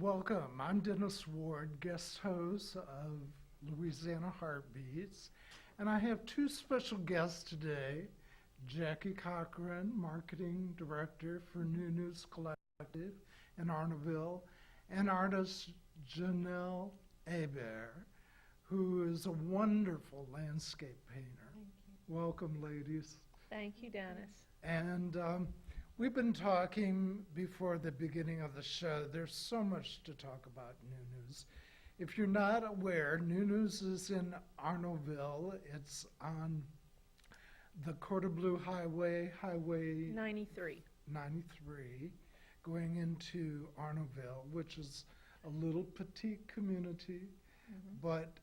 Welcome. I'm Dennis Ward, guest host of Louisiana Heartbeats, and I have two special guests today, Jacqui Cochran, Marketing Director for New News Collective in Arnaville, and artist Janelle Hebert, who is a wonderful landscape painter. Thank you. Welcome, ladies. Thank you, Dennis. And we've been talking before the beginning of the show. There's so much to talk about New News. If you're not aware, New News is in Arnaudville. It's on the Coeur d'Alene Highway, Highway 93. 93, going into Arnaudville, which is a little petite community. But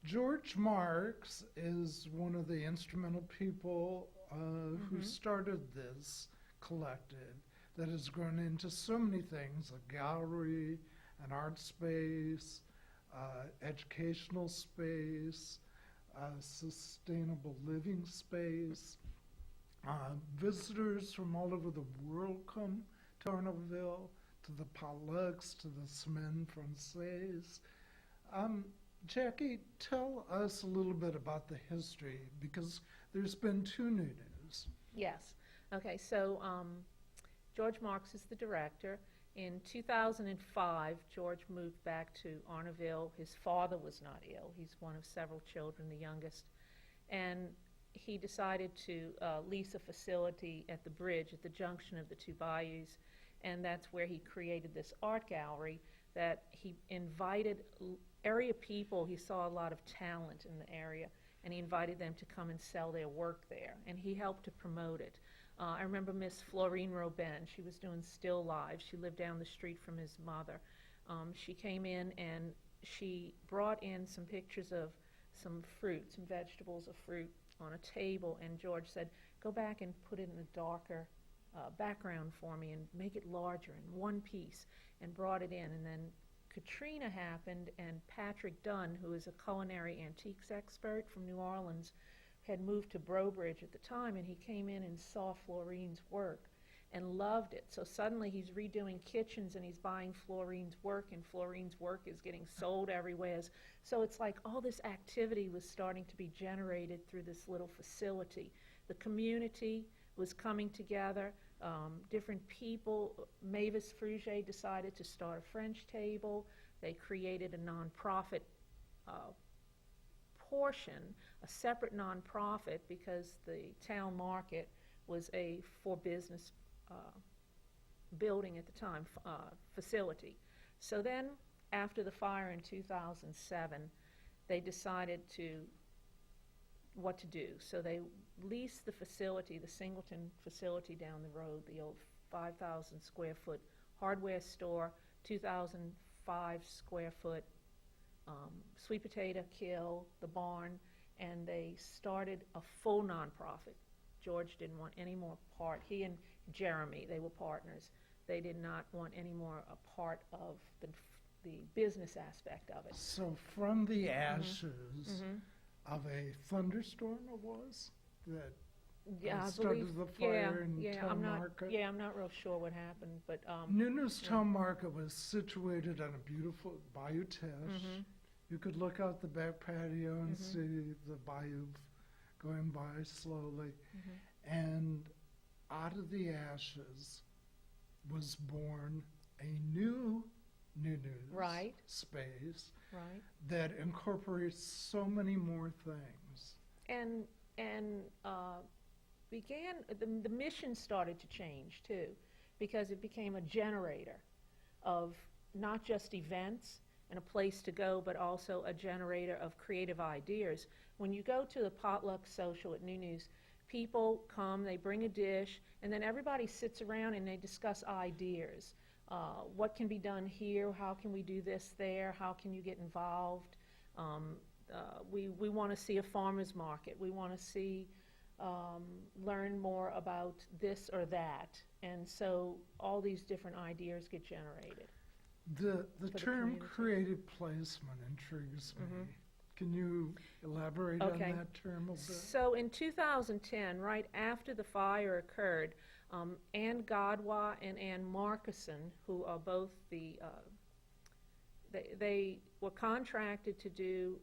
George Marks is one of the instrumental people who started this collective that has grown into so many things, a gallery, an art space, educational space, sustainable living space. Visitors from all over the world come to Arnaudville, to the Palux, to the Semaine Française. Jacqui, tell us a little bit about the history, because there's been two New News. Yes. Okay, so George Marks is the director. In 2005, George moved back to Arnaudville. His father was not ill. He's one of several children, the youngest. And he decided to lease a facility at the bridge, at the junction of the two bayous, and that's where he created this art gallery that he invited area people. He saw a lot of talent in the area, and he invited them to come and sell their work there, and he helped to promote it. I remember Miss Florine Robin. She was doing still lives. She lived down the street from his mother. She came in and she brought in some pictures of some fruit, some vegetables of fruit on a table, and George said, go back and put it in a darker background for me and make it larger in one piece, and brought it in. And then Katrina happened, and Patrick Dunn, who is a culinary antiques expert from New Orleans, had moved to Brobridge at the time, and he came in and saw Florine's work and loved it. So suddenly he's redoing kitchens and he's buying Florine's work, and Florine's work is getting sold everywhere. So it's like all this activity was starting to be generated through this little facility. The community was coming together, different people. Mavis Fruget decided to start a French table. They created a nonprofit portion, a separate nonprofit, because the town market was a for-business building at the time, facility. So then, after the fire in 2007, they decided what to do. So they leased the facility, the Singleton facility down the road, the old 5,000 square foot hardware store, 2,005 square foot sweet potato kill, the barn, and they started a full nonprofit. George didn't want any more part. He and Jeremy, they were partners. They did not want any more a part of the business aspect of it. So from the ashes of a thunderstorm, it was, that I started believe, the fire in Town I'm Market? I'm not real sure what happened, but New News Town Market was situated on a beautiful bayou teche. You could look out the back patio and see the bayou going by slowly. And out of the ashes was born a new New News space that incorporates so many more things. And began, the mission started to change too, because it became a generator of not just events and a place to go, but also a generator of creative ideas. When you go to the potluck social at New News, people come, they bring a dish, and then everybody sits around and they discuss ideas. What can be done here? How can we do this there? How can you get involved? We want to see a farmer's market. We want to see, learn more about this or that. And so all these different ideas get generated. The term creative placement intrigues me. Can you elaborate on that term a bit? So in 2010, right after the fire occurred, Ann Godwa and Ann Markison, who are both they were contracted to do,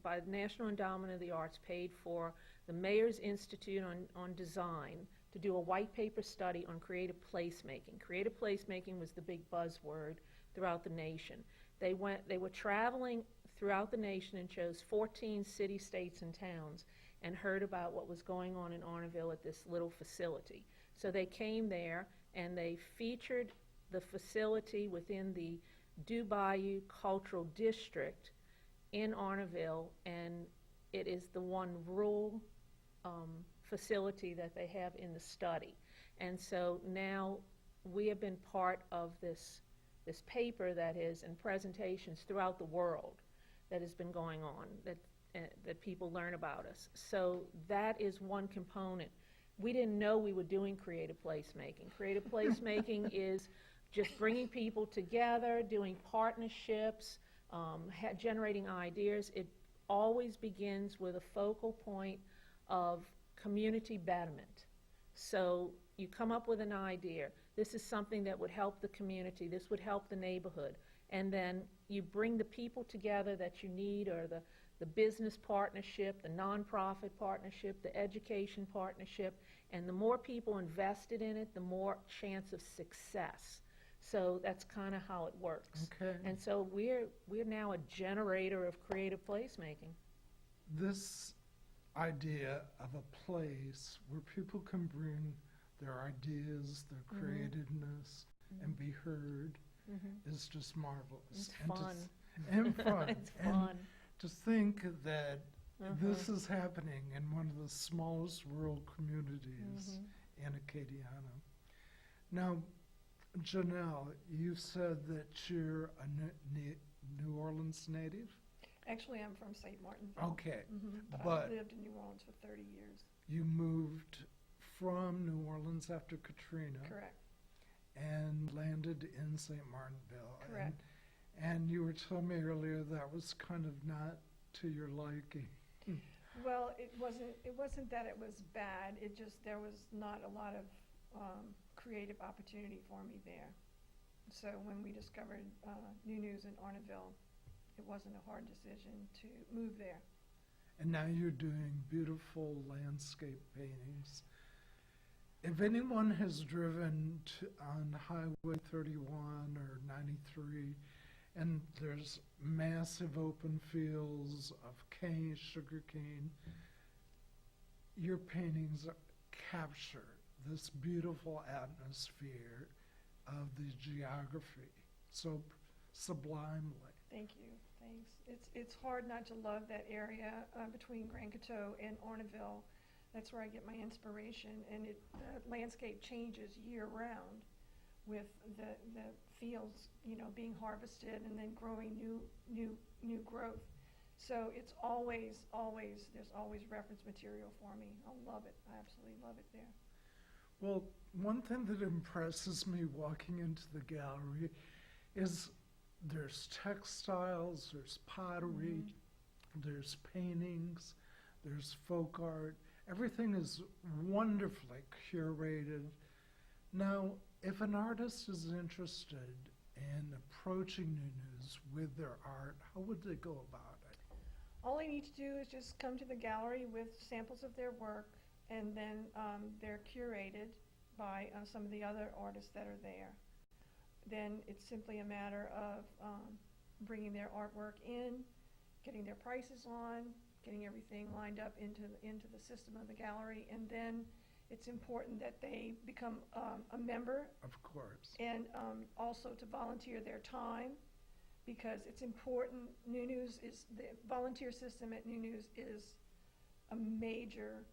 by the National Endowment of the Arts, paid for the Mayor's Institute on Design to do a white paper study on creative placemaking. Creative placemaking was the big buzzword throughout the nation. They were traveling throughout the nation and chose 14 cities, states, and towns and heard about what was going on in Arnaville at this little facility. So they came there and they featured the facility within the Du Bayou Cultural District in Arnaville, and it is the one rural facility that they have in the study. And so now we have been part of this paper that is in presentations throughout the world that has been going on, that people learn about us. So that is one component. We didn't know we were doing creative placemaking. Creative placemaking is just bringing people together, doing partnerships, generating ideas. It always begins with a focal point of community betterment. So you come up with an idea. This is something that would help the community. This would help the neighborhood. And then you bring the people together that you need, or the business partnership, the nonprofit partnership, the education partnership, and the more people invested in it, the more chance of success. So that's kind of how it works. Okay. And so we're now a generator of creative placemaking. This idea of a place where people can bring their ideas, their creativeness, and be heard is just marvelous. It's and fun. And fun. It's and fun. to think that this is happening in one of the smallest rural communities in Acadiana. Now, Janelle, you said that you're a New Orleans native? Actually, I'm from St. Martinville. Okay. But I've lived in New Orleans for 30 years. You moved from New Orleans after Katrina. Correct. And landed in St. Martinville. Correct. And you were telling me earlier that was kind of not to your liking. Well, it wasn't that it was bad. It just, there was not a lot of creative opportunity for me there. So when we discovered New News in Arnaville, it wasn't a hard decision to move there. And now you're doing beautiful landscape paintings. If anyone has driven on Highway 31 or 93, and there's massive open fields of cane, sugar cane, your paintings capture this beautiful atmosphere of the geography so sublimely. Thank you. Thanks. It's hard not to love that area between Grand Coteau and Arnaville. That's where I get my inspiration, and the landscape changes year round with the fields, being harvested and then growing new growth. So it's always, there's always reference material for me. I love it. I absolutely love it there. Well, one thing that impresses me walking into the gallery is there's textiles, there's pottery, there's paintings, there's folk art. Everything is wonderfully curated. Now, if an artist is interested in approaching New News with their art, how would they go about it? All they need to do is just come to the gallery with samples of their work, and then they're curated by some of the other artists that are there. Then it's simply a matter of bringing their artwork in, getting their prices on, getting everything lined up into the system of the gallery, and then it's important that they become a member. Of course. And also to volunteer their time, because it's important. New News is, the volunteer system at New News is a major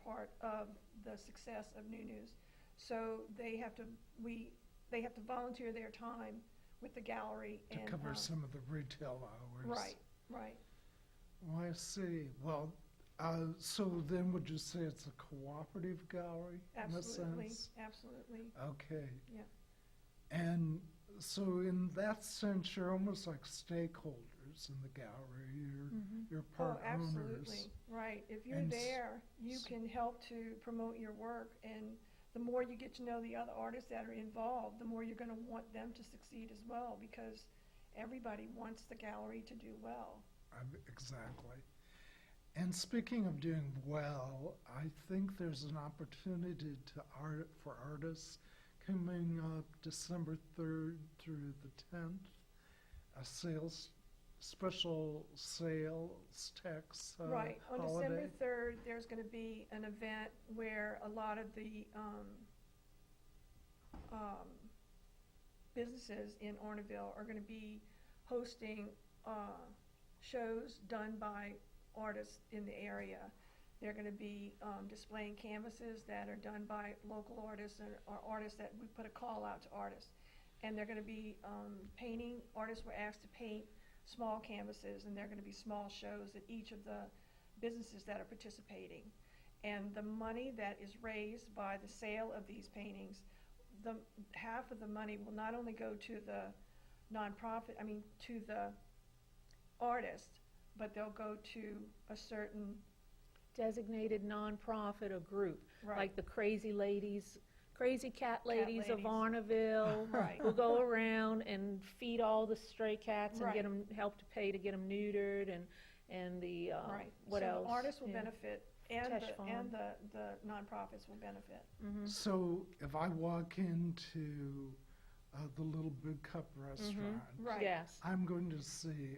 part of the success of New News. So they have to volunteer their time with the gallery. To cover some of the retail hours. Right. Well, I see. Well, so then would you say it's a cooperative gallery in a sense? Absolutely. Okay. Yeah. And so in that sense, you're almost like stakeholders in the gallery. You're part absolutely. owners. Right. If you're there, you can help to promote your work and the more you get to know the other artists that are involved, the more you're going to want them to succeed as well, because everybody wants the gallery to do well. Exactly. And speaking of doing well, I think there's an opportunity for artists coming up December 3rd through the 10th, a special sales tax Right. On holiday. December 3rd, there's going to be an event where a lot of the businesses in Orneville are going to be hosting shows done by artists in the area. They're going to be displaying canvases that are done by local artists or artists that we put a call out to artists. And they're going to be painting. Artists were asked to paint small canvases, and they're going to be small shows at each of the businesses that are participating. And the money that is raised by the sale of these paintings, half of the money will not only go to the to the artist, but they'll go to a certain Designated nonprofit or group, right. like the Crazy Cat Ladies of Ladies. Arneville, Right. who go around and feed all the stray cats and Right. get them, help to pay to get them neutered, and the right. what so else? the artists will Yeah. benefit, and Tesh Farm. the nonprofits will benefit. Mhm. So if I walk into the Little Big Cup restaurant, Right. Yes, I'm going to see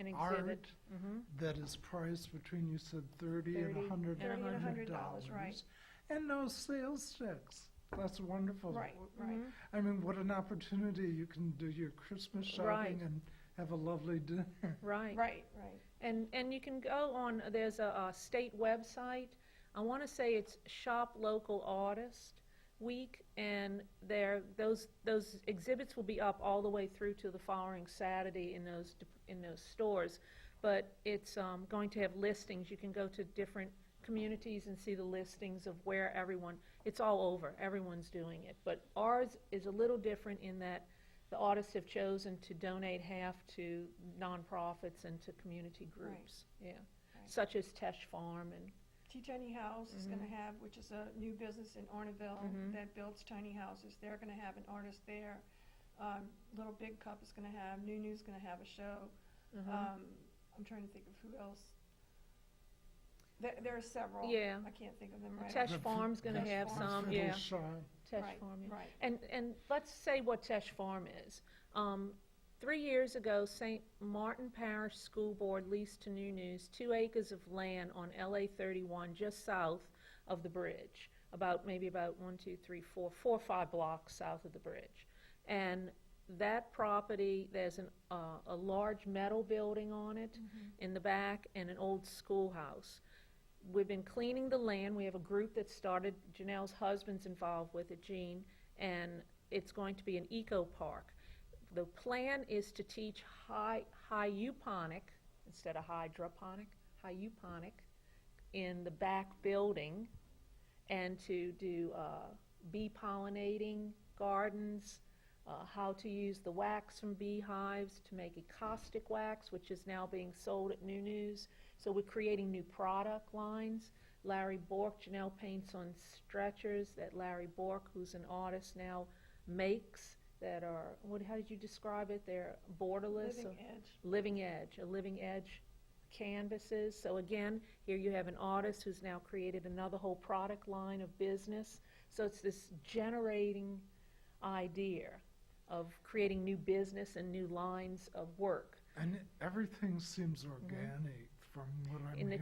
an exhibit. art Mhm. that is priced between, you said, $30 and 30 $100, and $100, right. and no sales tax. That's wonderful. Right, right. Mhm. I mean, what an opportunity. You can do your Christmas shopping Right. and have a lovely dinner. Right. Right, right. And you can go on, there's a state website, I want to say it's Shop Local Artist Week, and those exhibits will be up all the way through to the following Saturday in those stores, but it's going to have listings. You can go to different communities and see the listings of where it's all over, everyone's doing it, but ours is a little different in that the artists have chosen to donate half to nonprofits and to community groups, yeah, Right. such as Tesh Farm and, Tiny House is going to Mhm. have, which is a new business in Orneville Mhm. that builds tiny houses. They're going to have an artist there. Little Big Cup is going to have, Nu's going to have a show. I'm trying to think of who else. There are several. Yeah. I can't think of them right Tesh off. Farm's gonna Tesh have Farm. some, Fiddle yeah, shop. Tesh Right, Farm, yeah. right. And let's say what Tesh Farm is. 3 years ago, St. Martin Parish School Board leased to New News 2 acres of land on LA 31 just south of the bridge, maybe about 1, 2, 3, 4 or 5 blocks south of the bridge. And that property, there's a large metal building on it in the back and an old schoolhouse. We've been cleaning the land. We have a group that started, Janelle's husband's involved with it, Gene, and it's going to be an eco park. The plan is to teach hydroponic instead of hydroponic in the back building, and to do bee pollinating gardens, how to use the wax from beehives to make caustic wax, which is now being sold at New News. So we're creating new product lines. Larry Bork, Janelle paints on stretchers that Larry Bork, who's an artist now, makes that are, how did you describe it? They're borderless. Living edge. Living edge canvases. So again, here you have an artist who's now created another whole product line of business. So it's this generating idea of creating new business and new lines of work. And everything seems organic from what I'm In the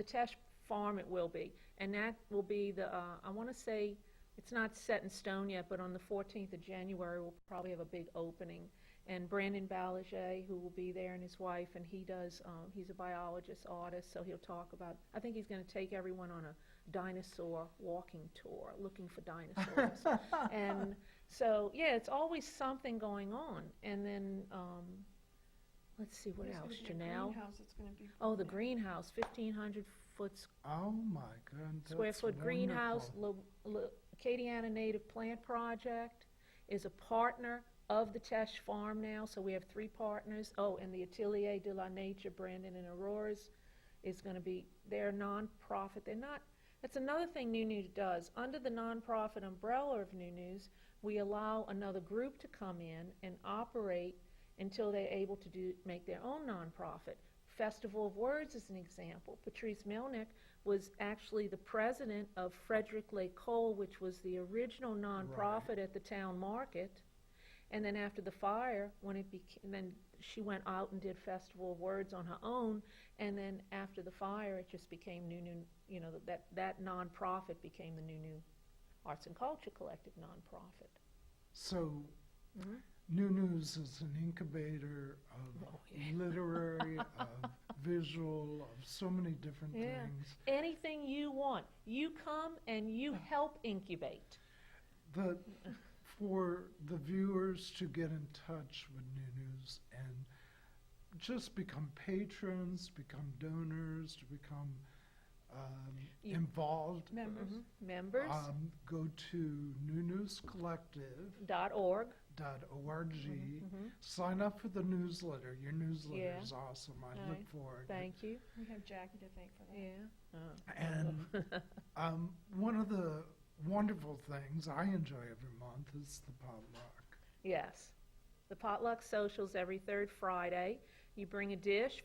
Tesh Farm it will be. And that will be I want to say, it's not set in stone yet, but on the 14th of January we'll probably have a big opening. And Brandon Balaget, who will be there, and his wife, and he's a biologist artist, so he'll talk about, I think he's going to take everyone on a dinosaur walking tour, looking for dinosaurs. And so, yeah, it's always something going on. And then, let's see, what There's else, gonna be a Janelle? greenhouse that's going to be. Oh, the greenhouse, 1,500 Oh my God, square that's foot greenhouse. wonderful. Acadiana Native Plant Project is a partner of the Tesh Farm now, so we have 3 partners. Oh, and the Atelier de la Nature, Brandon and Aurora's, is going to be, they're non-profit. They're That's another thing New News does. Under the nonprofit umbrella of New News, we allow another group to come in and operate until they're able to make their own nonprofit. Festival of Words is an example. Patrice Melnick was actually the president of Frederick Lake Coal, which was the original nonprofit at the town market. And then after the fire, then she went out and did Festival of Words on her own. And then after the fire, it just became that nonprofit became the New Arts and Culture Collective nonprofit. So, New News is an incubator of literary, of visual, of so many different things. Anything you want. You come and you help incubate. For the viewers to get in touch with New News and just become patrons, become donors, to become involved. Members. Go to newnewscollective.org. Sign up for the newsletter. Your newsletter is awesome. I look forward. Thank you. We have Jacqui to thank for that. Yeah. And one of the wonderful things I enjoy every month is the potluck. Yes. The potluck socials every third Friday. You bring a dish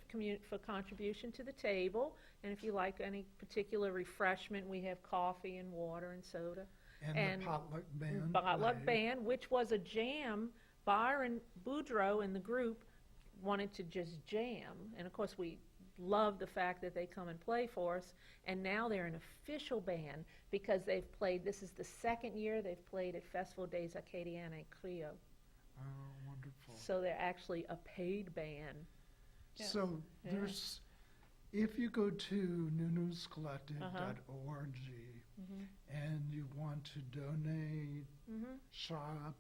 for contribution to the table, and if you like any particular refreshment, we have coffee and water and soda. And the potluck band. Potluck band, which was a jam. Byron Boudreau and the group wanted to just jam, and of course we love the fact that they come and play for us, and now they're an official band because they've played, this is the second year they've played at Festival des Acadiana and Clio. Oh, wonderful. So they're actually a paid band. Yes. So there's, if you go to newnewscollective.org and you want to donate, shop,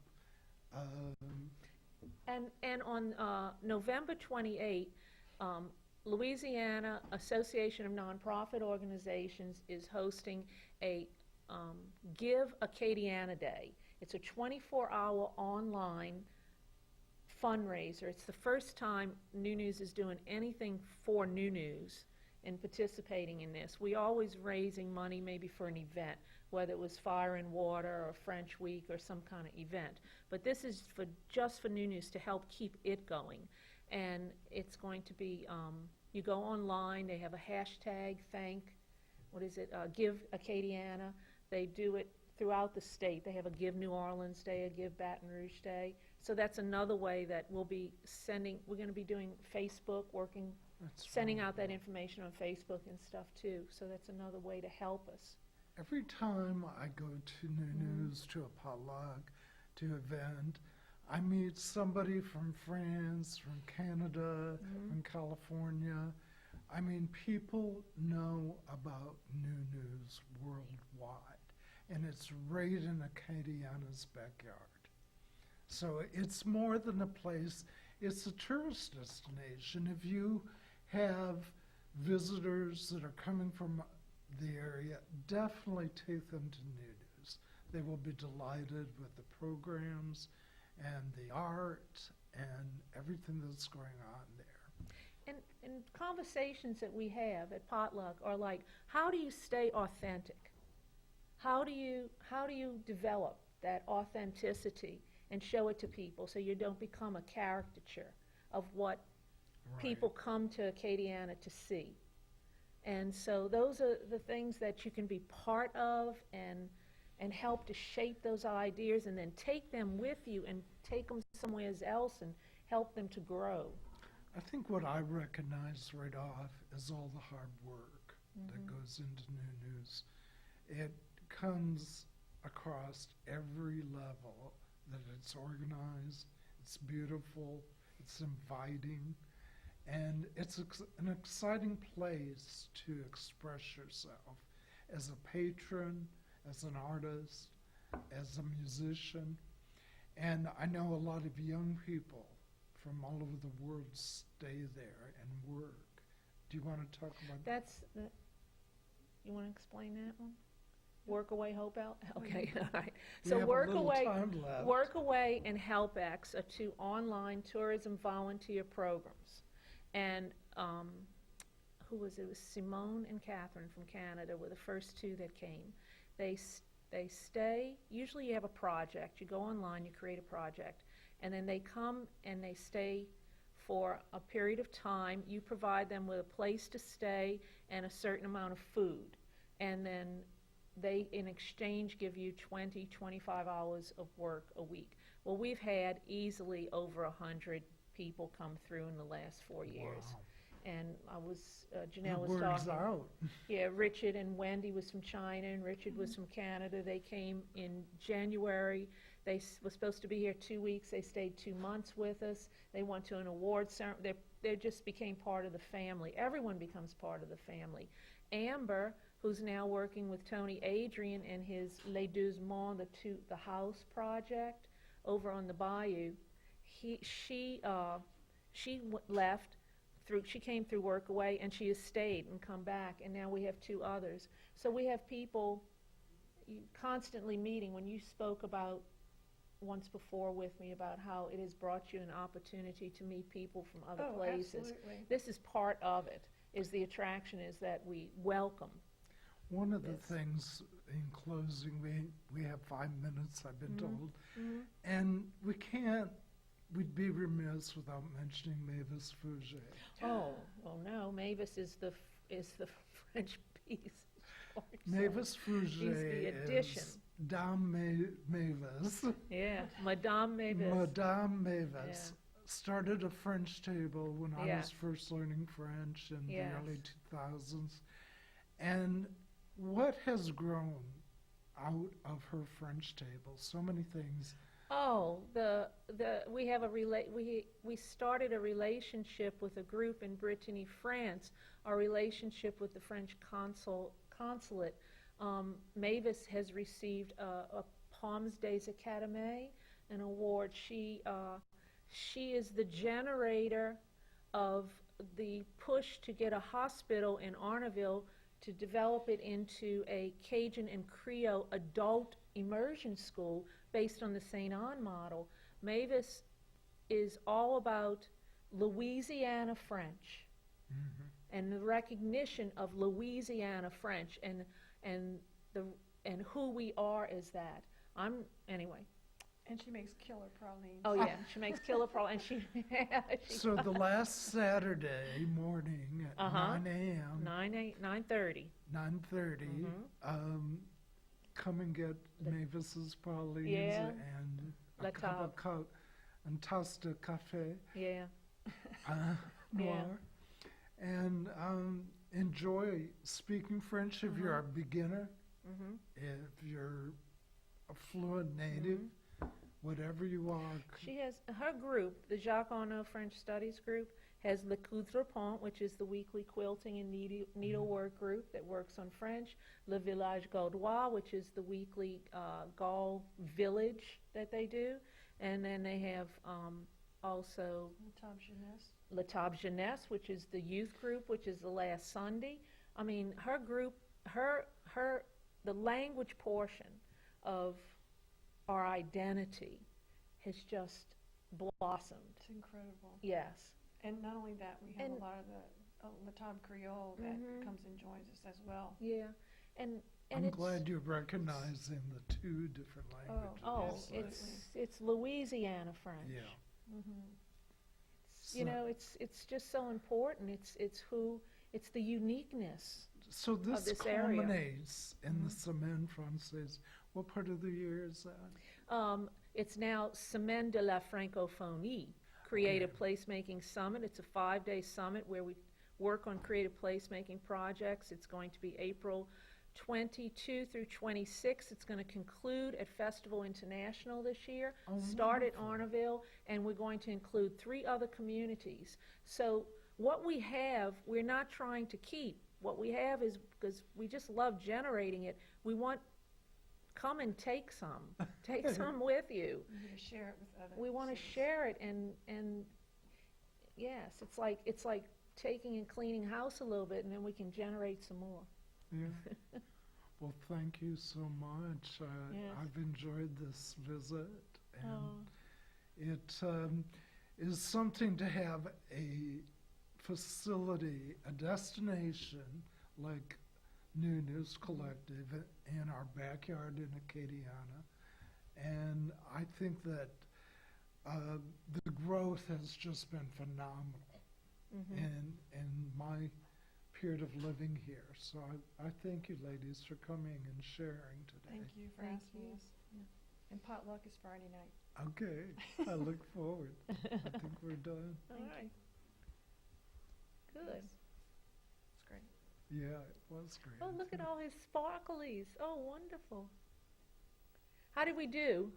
and on November 28th, Louisiana Association of Nonprofit Organizations is hosting a Give Acadiana Day. It's a 24-hour online fundraiser. It's the first time New News is doing anything for New News and participating in this. We always raising money maybe for an event, whether it was Fire and Water or French Week or some kind of event. But this is just for New News to help keep it going. And it's going to be, you go online, they have a hashtag, Give Acadiana. They do it throughout the state. They have a Give New Orleans Day, a Give Baton Rouge Day. So that's another way that we'll be we're going to be doing Facebook, sending out that information on Facebook and stuff too. So that's another way to help us. Every time I go to New News, to a potluck, to an event, I meet somebody from France, from Canada, from California. I mean, people know about New News worldwide, and it's right in Acadiana's backyard. So it's more than a place, it's a tourist destination. If you have visitors that are coming from the area, definitely take them to New News. They will be delighted with the programs and the art and everything that's going on there. And conversations that we have at potluck are like, how do you stay authentic? How do you develop that authenticity and show it to people so you don't become a caricature of what people come to Acadiana to see? And so those are the things that you can be part of and help to shape those ideas and then take them with you and take them somewhere else and help them to grow. I think what I recognize right off is all the hard work that goes into New News. It comes across every level, that it's organized, it's beautiful, it's inviting, and it's an exciting place to express yourself as a patron, as an artist, as a musician. And I know a lot of young people from all over the world stay there and work. Do you want to talk about that? You want to explain that one? Work Away, Hope Out? Okay, all right. We So have Work a little Away, time left. Work Away and HelpX are two online tourism volunteer programs. And who was it? It was Simone and Catherine from Canada were the first two that came. They stay, usually you have a project, you go online, you create a project, and then they come and they stay for a period of time. You provide them with a place to stay and a certain amount of food, and then they, in exchange, give you 20, 25 hours of work a week. Well, we've had easily over 100 people come through in the last 4 years. Wow. And I was, Janelle was Word's talking. out. Yeah, Richard and Wendy was from China, and Richard was from Canada. They came in January. They were supposed to be here 2 weeks. They stayed 2 months with us. They went to an award ceremony. They just became part of the family. Everyone becomes part of the family. Amber, who's now working with Tony Adrian and his Les Deux Mondes, the house project over on the bayou, she left. She came through Workaway, and she has stayed and come back, and now we have 2 others. So we have people constantly meeting. When you spoke about once before with me about how it has brought you an opportunity to meet people from other places. Absolutely. This is part of it, is the attraction is that we welcome. One of the Yes. things in closing, we have 5 minutes, I've been told, Mhm. and we'd be remiss without mentioning Mavis Fouget. Oh no, Mavis is the French piece. Mavis Fouget the addition. is Dame Mavis. Yeah, Madame Mavis. Madame Mavis started a French table when I Yeah. was first learning French in Yes. the early 2000s. And what has grown out of her French table? So many things. Oh, we have we started a relationship with a group in Brittany, France. Our relationship with the French consulate. Mavis has received a Palmes des Académies, an award. She is the generator of the push to get a hospital in Arnaville to develop it into a Cajun and Creole adult immersion school based on the St. Anne model. Mavis is all about Louisiana French and the recognition of Louisiana French and who we are as that. Anyway. And she makes killer pralines. Oh yeah, she makes killer and she So the last Saturday morning at 9 a.m. 9:30. 9:30, come and get Mavis's pralines Yeah. and a La cup of table. and tasse de café Yeah. noir, and enjoy speaking French if you're a beginner, if you're a fluent native, whatever you are. She has her group, the Jacqui French Studies group, has Le Coudrepont, which is the weekly quilting and needlework group that works on French. Le Village Gaudois, which is the weekly Gaul village that they do. And then they have also La Table Jeunesse, which is the youth group, which is the last Sunday. I mean, her group, the language portion of our identity has just blossomed. It's incredible. Yes. And not only that, we have And- a lot of the La Table Creole that comes and joins us as well. Yeah. And I'm it's, glad you're recognizing the 2 different languages. absolutely. it's Louisiana French. Yeah. You know, it's just so important. It's the uniqueness. So this this area. culminates in the Semaine Française. What part of the year is that? It's now Semaine de la Francophonie, Creative Placemaking Summit. It's a 5-day summit where we work on creative placemaking projects. It's going to be April 22 through 26. It's going to conclude at Festival International this year, start at Arnaville, and we're going to include 3 other communities. So what we have, we're not trying to keep. What we have is, because we just love generating it, we want, come and take some. Take some with you. We're going to share it with others. We want to share it, and yes, it's like taking and cleaning house a little bit, and then we can generate some more. Yeah. Well, thank you so much. Yes. I've enjoyed this visit, and it is something to have a facility, a destination like New News Collective in our backyard in Acadiana. And I think that the growth has just been phenomenal in my period of living here. So I thank you ladies for coming and sharing today. Thank you for Thank asking you. us. And potluck is Friday night. Okay, I look forward. I think we're done. All Thank right, you. good. It's great. Yeah, it was great. Oh, look at all his sparklies. Oh, wonderful. How did we do?